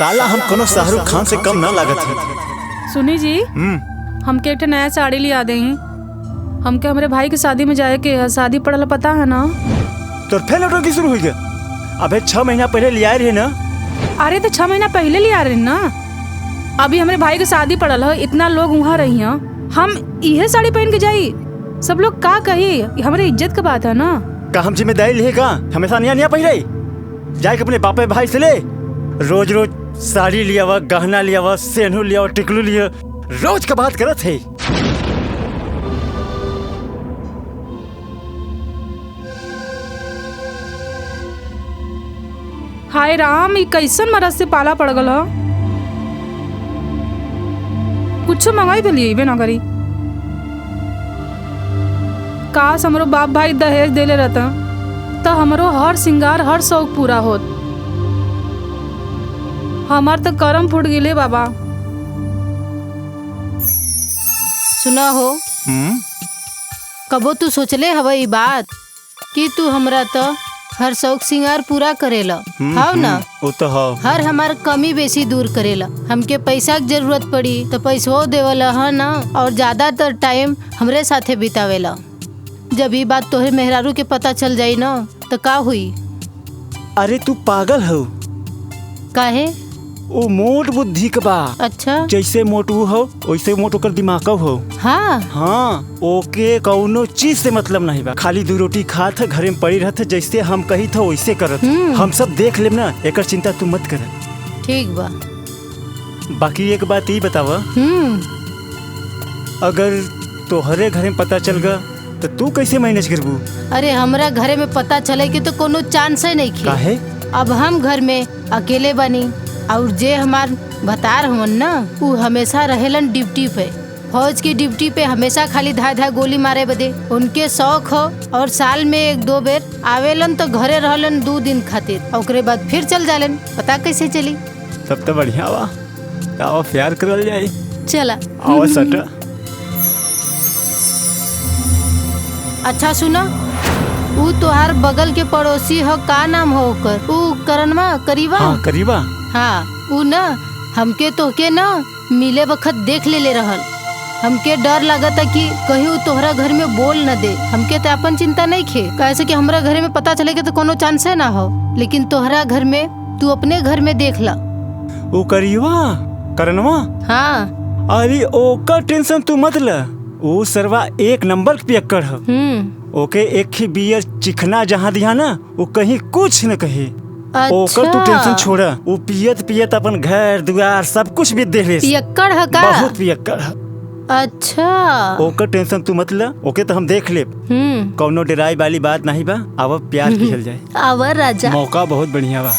साला हम कोनो शाहरुख खान से कम ना लागत है। सुनी जी, हमके एक नया साड़ी लिया दे। हमके हमारे भाई की शादी में जाए के शादी पड़ल पता है ना। तो फिर नौटंकी शुरू हुई गया। अबे 6 महीना पहले लिया रहे ना। अरे तो 6 महीना पहले लिया रहे ना। अभी हमारे भाई की शादी पड़ल है, इतना लोग वहाँ रही हैं, हम यह साड़ी पहन के जाई, सब लोग का कही, हमारे इज्जत का बात है ना। का हम जिम्मेदारी लिए का हमेशा नया पहले जाए के अपने बापे भाई से ले। रोज रोज साड़ी लिया हुआ, गहना लिया हुआ, सेनू लिया हुआ, टिकलू लिया, रोज का बात करत है। हाय राम, ये कैसन मरद से पाला पड़ गल। कुछ मंगाई तो लिए ना करी। काश हमरो बाप भाई दहेज देले रहता तो हमरो हर सिंगार हर शौक पूरा होत। हमार तो करम फूट गिले बाबा। सुना हो, कबो तू सोचले हवा ई बात कि तू हमरा तो हर शौक सिंगार पूरा करेला, हाव ना? वो तो हाव। हर हमार कमी बेसी दूर करेला। हमके पैसा की जरूरत पड़ी तो पैसो देवला है ना, और ज्यादातर टाइम हमरे साथे बितावेला। जब ये बात तोहरे मेहरारू के पता चल जाई ना तो का हुई? अरे तू पागल हो। काहे? वो मोट बुद्धि का बा। अच्छा, जैसे मोटू हो वैसे मोट ओकर दिमाग हो। हाँ हाँ, ओके कौनो चीज से मतलब नहीं बा। खाली 2 रोटी खात घरे में पड़ी रहत, जैसे हम कही था वैसे करत। हम सब देख लेब ना, एकर चिंता तू मत कर। ठीक बा। बाकी एक बात ही बतावा, अगर तोहरे घरे में पता चल गया तो तू कैसे मैनेज करबू? अरे हमरा घरे में पता चले कि तो कोनो चांस ही नहीं काहे? अब हम घर में अकेले बनी, और जे हमार भतार हुन ना, वो हमेशा रहेलन ड्यूटी पे। फौज की ड्यूटी पे हमेशा खाली धाय गोली मारे बदे उनके शौक हो, और साल में 1-2 बेर आवेलन तो घरे रहलन 2 दिन खातिर, ओकरे बाद फिर चल जालन। पता कैसे चली? तब तो बढ़िया बा। आओ प्यार करल जाए। चला आओ सटा। अच्छा सुना, वो तोहार बगल के पड़ोसी हो, का नाम हो ओकर? वो करणवा करीबा? हाँ करीबा। हाँ, वो ना हमके तोहके ना मिले वक्त देख ले रहल। हमके डर लगता कि कहीं वो तोहरा घर में बोल न दे। हमके तो अपन चिंता नहीं खे, कैसे कि हमरा घर में पता चले तो कोनो चांस ना हो, लेकिन तोहरा घर में तू अपने घर में देख ला। वो करीबा करनवा? हाँ। अरे ओकर टेंशन तू मत ले, वो सरवा 1 नंबर पियक्कड़ है। ओके एक ही बियर चिखना जहाँ दिया ना, वो कहीं कुछ न कहे। अच्छा। ओकर तू टेंशन छोड़ा, वो पियत पियत अपन घर दुआर सब कुछ भी दे ले। पियक्कड़ है का? बहुत पियक्कड़ है। अच्छा, ओकर टेंशन तू मत ले, ओके तो हम देख ले। कौनो डराई वाली बात नहीं बा। अब प्यार किहल जाए। आवर राजा, मौका बहुत बढ़िया बा।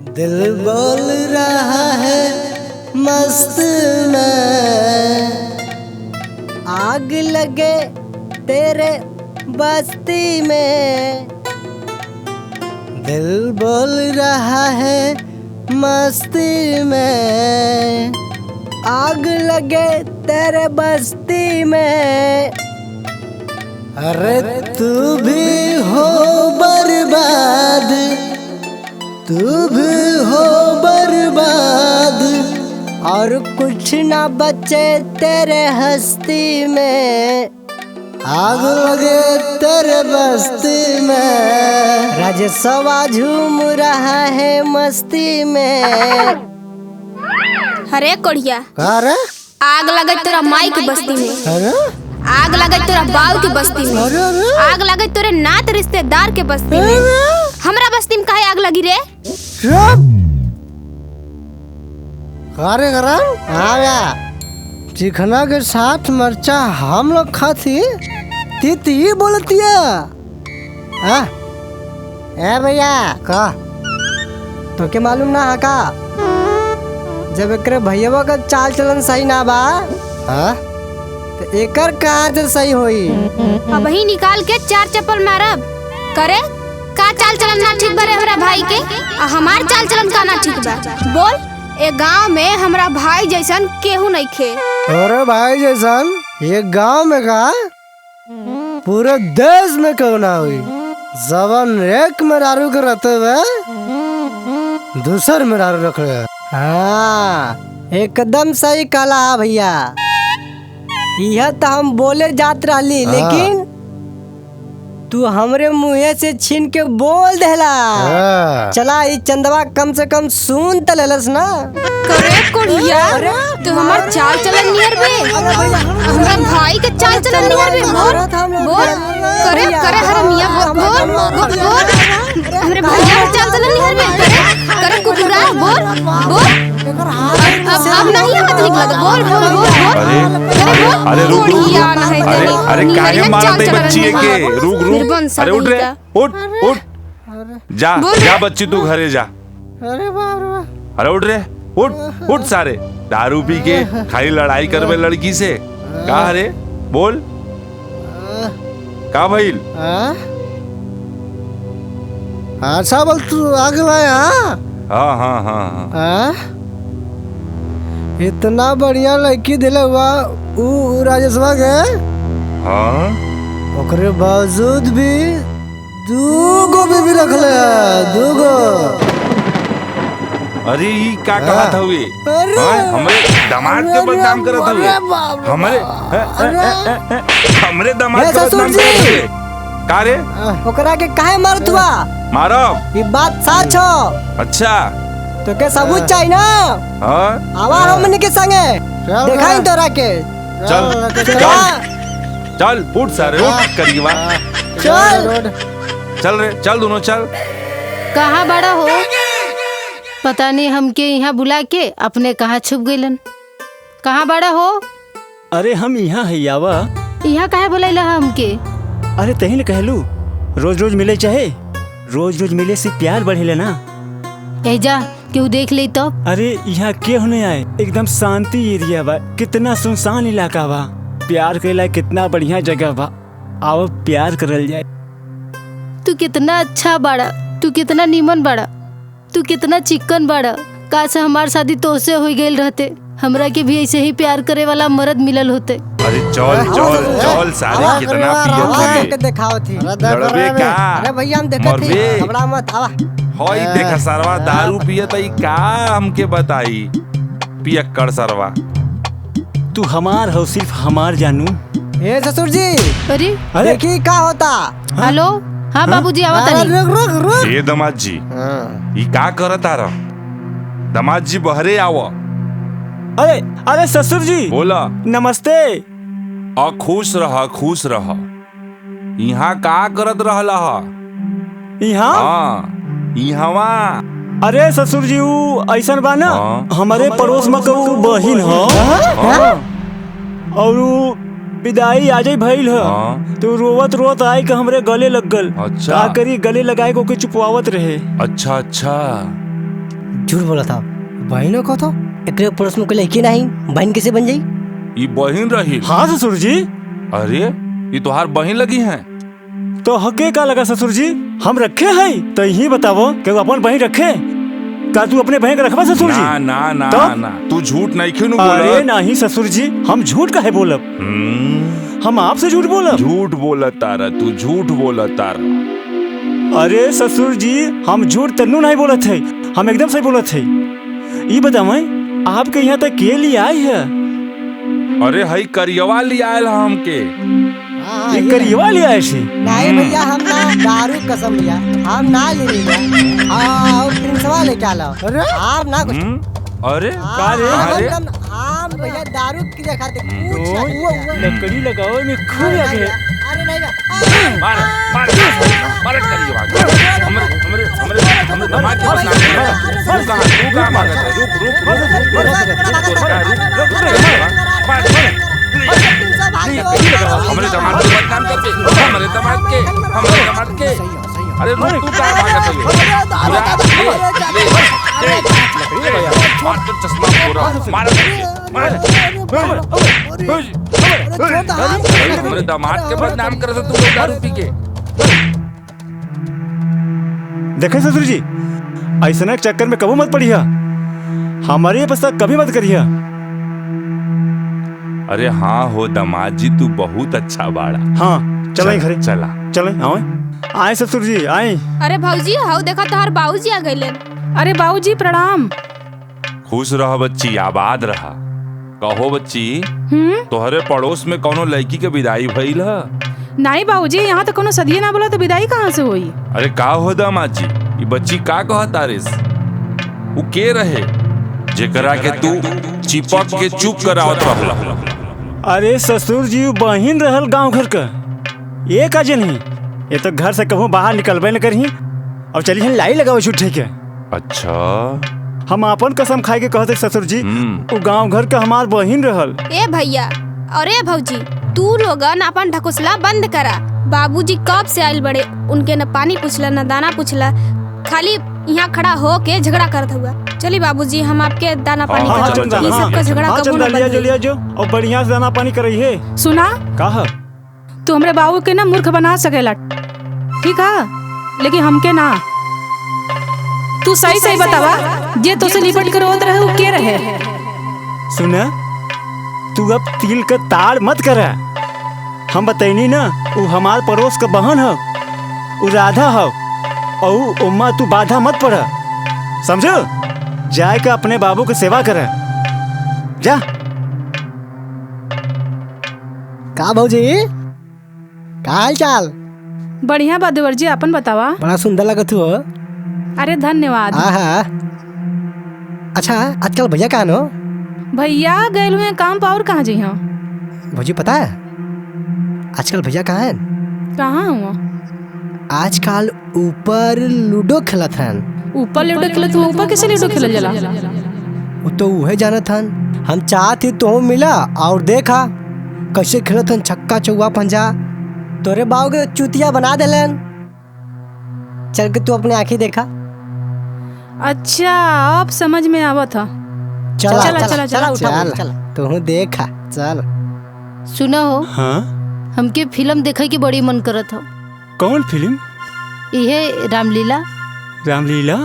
दिल बोल रहा है मस्त में, आग लगे तेरे बस्ती में। दिल बोल रहा है मस्ती में, आग लगे तेरे बस्ती में। अरे तू भी हो बर्बाद, तू भी हो बर्बाद, और कुछ ना बचे तेरे हस्ती में। आग लगे तेरे बस्ती में, राजसवा झूम रहा है मस्ती में। अरे कोढ़िया, अरे आग लगे तेरा माई की बस्ती में, अरे आग लगे तेरा बाऊ की बस्ती में, आग लगे तेरे नात रिश्तेदार के बस्ती में। हमरा बस्ती में काहे आग लगी रे? अरे करम आ गया। चिकना के साथ मरचा हम लोग खाती, तीती बोलती है। ए भैया का तो के मालूम ना है का, जब एकरे भैया का चाल चलन सही ना बा, तो एकर कहाँ से सही होई? अब ही निकाल के 4 चप्पल मारब। करे का चाल चलन ना ठीक बा रे हमरा भाई के, आ हमार चाल चलन का ना ठीक बा? बोल ए गांव में हमरा भाई जैसन केहू नहीं खे। अरे भाई जैसन ये गांव में का पूरे देश में क्यों ना हुई। जवन एक मेहरारू के रहते हुए दूसर मेहरारू रख रहे। हाँ एकदम सही कला भैया। यह तो हम बोले जात रहली लेकिन तू हमरे मुँह से छीन के बोल देला। चला ई चंदवा कम से कम सुन त लेलस ना। करे कोढ़िया तू हमार चाल चलन नियर बे, हमरा भाई के चाल चलन नियर बे। बोल करे करे हरमिया बोल बोल बोल हमरे भैया के चाल चलन नियर बे। करे करे कुकुरा बोल बोल अब नहीं मत निकला तो बोल बोल बोल बोल। अरे रुक कोढ़िया ना है अरे तेरी। अरे काहे मारत है बच्ची के? रुक रुक निर्बंध अरे उठ रे उठ उठ जा जा बच्ची तू घरे जा। अरे बाप रे बाप। अरे उठ रे उठ उठ सारे दारू पी के खाली लड़ाई करबे लड़की से का रे बोल का भइल? अच्छा बोल तू आगे लाया। हाँ हाँ हाँ हाँ इतना बढ़िया लड़की दिले हुआ ऊ राजेशवा के। हाँ ओकरे बावजूद भी दूगो बीबी रखले दूगो। अरे ई का कहत हुए? अरे, हमरे दामाद के बदनाम करत हुए। हमरे हमरे दामाद के बदनाम करत हुए का रे? ओकरा के काहे मारत हुआ? मारब ई बात सच हो। अच्छा तो के सबूत चाहिए ना। हाँ आवा हमनी के संगे दिखाई तोरा के। चल चल चल उठ सारे उठ करीबा चल चल रे चल दोनों चल। कहाँ बड़ा हो? पता नहीं हमके यहाँ बुला के अपने कहाँ छुप गइलन। कहाँ बड़ा हो? अरे हम यहाँ है यावा। यहाँ काहे बुलाइला हमके? अरे तही ने कहलू रोज रोज मिले चाहे रोज रोज मिले से प्यार बढ़ेला ना। एजा केहू देख ले तो। अरे यहाँ के होने आए एकदम शांति एरिया बा, कितना सुनसान इलाका बा। प्यार करेला कितना बढ़िया जगह बा। आओ प्यार करल जाए। तू कितना अच्छा बाड़ा, तू कितना नीमन बाड़ा, तू कितना चिकन बाड़ा। काश हमार शादी तोसे हो गइल रहते, हमरा के भी ऐसे ही प्यार करे वाला मर्द मिलल होते। अरे चल चल चल सारे कितना पियत के दिखाओ थी। लड़बे का? अरे भैया हम देखत थी। मरबे। हमरा मत आवा। होई देखा सरवा दारू पियत ई का हमके बताई पियक्कड़ सरवा। तू हमार हो सिर्फ हमार जानू। ए ससुर जी अरे अरे देखी का होता। हेलो हाँ बाबूजी आवत अरे नहीं। रुक रुक रुक। ए दमाद जी ई का करत आ रह? दमाद जी बहरे आव। अरे अरे ससुर जी बोला नमस्ते। खुश रह खुश रह। यहाँ का करत रहला ह? यहाँ हाँ इहवा अरे ससुर जी ऊ ऐसन बा ना हाँ। हमारे पड़ोस में कहू बहिन हो और ऊ विदाई आजे भइल ह हाँ। तो रोवत रोवत आए के हमरे गले लग गल। अच्छा। का करी गले लगाए को के चुपवावत रहे। अच्छा अच्छा झूठ बोला था। बहनों को तो एकरे पड़ोस में कोई लड़की नहीं, बहन कैसे बन जाई? ई बहिन रही। हाँ ससुर जी। अरे ये तोहार बहिन लगी हैं। तो हके का लगा ससुर जी? हम रखे हैं तो यही बतावो कि अपन बहन रखे का तू अपने बहन के रखबा ससुर जी? ना ना ना तो? ना तू झूठ नहीं क्यों अरे बोलत? नहीं ससुर जी हम झूठ काहे बोलब? हम आपसे झूठ बोलब? झूठ बोलत तारा तू झूठ बोलत तारा। अरे ससुर जी हम झूठ तन्नू नहीं बोलत है, हम एकदम सही बोलत है। ये बतावें आपके यहाँ तक के लिए आई है? अरे हई करियवा लिया आयल हमके। ये करियवा ले आए थे। नहीं भैया हम ना दारू कसम लिया हम ना ले रहे। हाँ प्रिंसवा लेके आला। आप ना कुछ। अरे अरे हम भैया दारू की जगह कुछ लकड़ी लगाओ में खूब लगे। अरे नहीं मार मार मार करियवा हमरे हमरे हमरे हमरे दमाद के बदनाम कर। तू कहां मांगत है? रुक रुक हमरे दमाद के बदनाम करके हमरे दमाद के अरे रुक तू कहां भागत है? मार तो चश्मा पूरा मार हमरे दामाद के बदनाम कर तू लोग दारू पी के। देखे ससुर जी ऐसा चक्कर में कबू मत पड़िया। हमारे ये पता कभी मत करिए। अरे हाँ हो दामाद जी, तू बहुत अच्छा बाड़ा। हाँ चलें घरे, चला चलें आओ आए ससुर जी आए। अरे भौजी हाउ देखा तोहार बाबूजी आ गइले। अरे बाबूजी प्रणाम। खुश रह बच्ची, आबाद रहा। कहो बच्ची, तोहरे पड़ोस में कौनो लड़की के विदाई भइल ह? नहीं बाबूजी, यहाँ तो कोनो सदिये ना बोला तो विदाई कहाँ से हुई। अरे का हो दामाद जी, ये बच्ची का कहा तारिस? वो के रहे जेकरा के तू चिपक के चुप करावत रहला? अरे ससुर जी बहिन रहल गांव घर का, ये काजे नहीं। ये तो घर से कहूँ बाहर निकलबे न करही और चली लाई लगाओ छुट्टे के। अच्छा, हम अपन कसम खाए के कहते ससुर जी, वो गांव घर का हमार बहिन रहल। ए भैया और ए भौजी, तू लोगन अपन ढकोसला बंद करा। बाबूजी कब से आइल बड़े, उनके न पानी पूछला न दाना पूछला, खाली यहाँ खड़ा हो के झगड़ा करत हुआ। चलिए बाबूजी, हम आपके दाना पानी हाँ, कर चंदा, ये सब का झगड़ा हाँ, कबो चंदा, न लिया जो बंद लिया जो और बढ़िया से दाना पानी करई है। सुना, कहा तू हमरे बाबू के ना मूर्ख बना सकेला, ठीक है, लेकिन हमके ना। तू सही सही बतावा, जे तो से लिपट कर रोत रहे वो के रहे। सुना, तू अब तिल का ताड़ मत करा। हम बतैनी ना, वो हमार पड़ोस का बहन है, वो राधा है, और उम्मा तू बाधा मत पड़ा, समझो। जाए के अपने बाबू की सेवा करे, जा। का भौजी, का हाल चाल? बढ़िया बा देवर जी, अपन बतावा। बड़ा सुंदर लगत हो। अरे धन्यवाद। आहा। अच्छा, आजकल भैया कहाँ नो? भैया गए हुए काम पर, और कहाँ जी? हाँ भौजी पता है आजकल भैया कहाँ हैं? कहाँ हुआ? आजकल ऊपर लूडो खेलत हन। ऊपर लूडो खेलत हुआ? ऊपर कैसे लूडो खेलल जाला? वो तो उहे जानत हन। हम चाहती तो मिला और देखा कैसे खेलत हन, छक्का चौवा पंजा। तोरे बाव के चुतिया बना देलन। चल के तू अपने आँखी देखा। अच्छा, अब समझ में आवा था। चला चला, चला, चला, चल तू देखा, चल। सुना हो, हाँ, हमके फिल्म देखे की बड़ी मन करत हो। कौन फिल्म? यह रामलीला। रामलीला?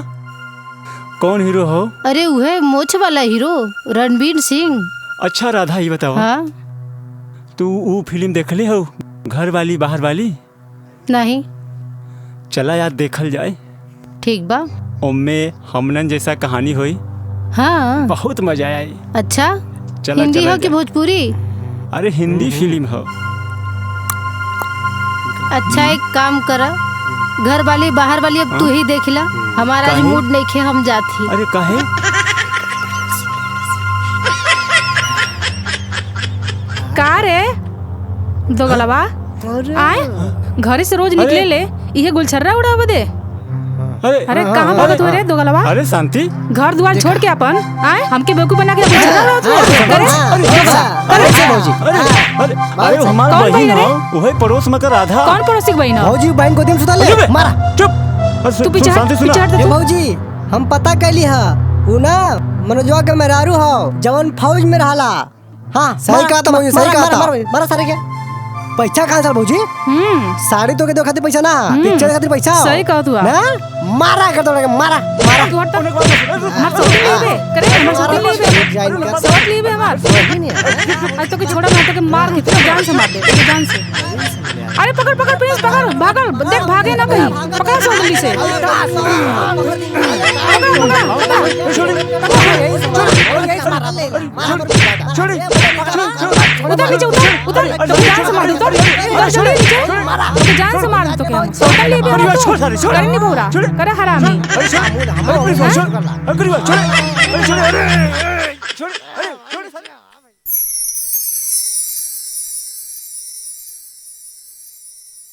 कौन हीरो हो? अरे उहे मोछ वाला हीरो रणवीर सिंह। अच्छा राधा, ये बताओ, हाँ तू वो फिल्म देखले हो, घर वाली बाहर वाली? नहीं। चला यार देखल जाए। ठीक बा। उनमें हमनन जैसा कहानी हुई, हाँ बहुत मजा आई। अच्छा, चला, हिंदी चला हो कि जा। भोजपुरी? अरे हिंदी फिल्म हो। अच्छा, एक काम करा, घर वाली बाहर वाली अब तू ही देख ला। हमारा आज काहे? मूड नहीं खे, हम जाती। अरे काहे? का रे दो गलवा आए घरे से रोज निकले ले, इहे गुलछर्रा उड़ाव दे। अरे कहाँ भागत हुए रे दो गलवा? अरे शांति, घर द्वार छोड़ के अपन आए हमके बेवकूफ बना के गुलछर्रा उड़ावत हुए? अरे अरे वो हमार कौन बहन बहन रे? हो, वही पड़ोस में का राधा। कौन पड़ोसी की बहन है? भौजी बहन को दिन सुता ले, मारा। चुप। तू पीछे शांति हट, सुना। पीछे हट ए तू। भौजी, हम पता कैली हा, ऊ ना मनोजवा के मेहरारू हो, जवन फौज में रहला। हाँ सही कहा था भौजी, सही कहा था। मारा सारे के पैसा कहाँ चल भौजी? साड़ी तो के दो खातिर पैसा ना, पिक्चर खातिर पैसा हो। सही कहा तू। ना मारा कर दो, मारा मारा। तू हट तो। हमार सोच लीबे करे, हमार सोच लीबे, सोच लीबे हमार। आज तो के छोड़ा ना, तो के मार के तेरे जान से मार दे, तेरे जान से। अरे पकड़ पकड़ प्लीज, पकड़, भागल देख, भागे ना कहीं, पकड़ सो जल्दी से। उधर नीचे, उधर उधर, तो जान से मार दे, उधर उधर छोड़ नीचे, तो जान से मार दे तो क्या? सोच लीबे हम तो करे नहीं पूरा, करे हरामी। छोड़, छोड़, छोड़, छोड़, छोड़, छोड़, छोड़, छोड़, छोड़, छोड़, छोड़, छोड़, छोड़,